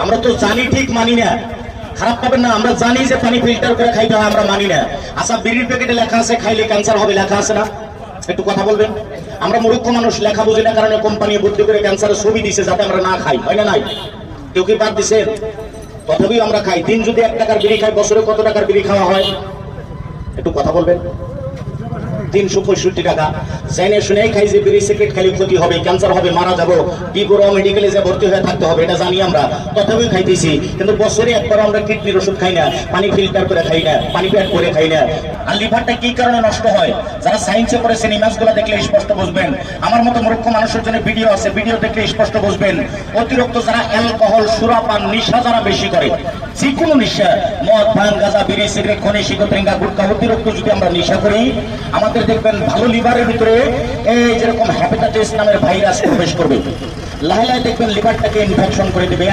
আমরা তো জানি ঠিক মানি না, খারাপ পাবেন না, আমরা জানি যে পানি ফিল্টার করে খাইতে হয়, আমরা মানি না। আচ্ছা বিড়ির প্যাকেটে লেখা আছে খাইলে ক্যান্সার হবে, লেখা আছে না? একটু কথা বলবেন। আমরা মূর্খ মানুষ, লেখা বুঝি না কারণে কোম্পানি বুদ্ধি করে ক্যান্সারের ছবি দিছে যাতে আমরা না খাই, হয় না? নাই কেউ কি বাদ দিছে? তথাপিও আমরা খাই। দিন যদি 1 টাকার বিড়ি খাই, বছরে কত টাকার বিড়ি খাওয়া হয়? একটু কথা বলবেন। 365 টাকা। জেনে শুনেই খাই যে বিড়ি সিগারেট খালি ক্ষতি হবে, ক্যান্সার হবে, মারা যাবো, বিপুরা মেডিকেলে যে ভর্তি হয়ে থাকতে হবে, এটা জানি আমরা, তথাপিও খাইতেছি। কিন্তু বছরে একবার আমরা কিডনির ওষুধ খাই না, পানি ফিল্টার করে খাই না, পানি প্যাক করে খাই না। আর লিভারটা কি কারণে নষ্ট হয়? যারা সায়েন্সে পড়েছেন ইমেজগুলো দেখলে স্পষ্ট বুঝবেন। আমার মতো মূর্খ মানুষের জন্য ভিডিও আছে, ভিডিও দেখলে স্পষ্ট বুঝবেন। অতিরিক্ত যারা অ্যালকোহল, সুরাপান, নেশা যারা বেশি করে, যে কোনো নেশা, মদ, ভাঙ, গাঁজা, বিড়ি, সিগারেট, খনি, সিগারেট, গুটখা, অতিরিক্ত যদি আমরা নেশা করি, আমাদের দেখবেন ভালো লিভারের ভিতরে এই যেরকম হেপাটাইটিস নামের ভাইরাস প্রবেশ করবে, লাহে লাহে দেখবেন লিভারটাকে ইনফেকশন করে দেবে।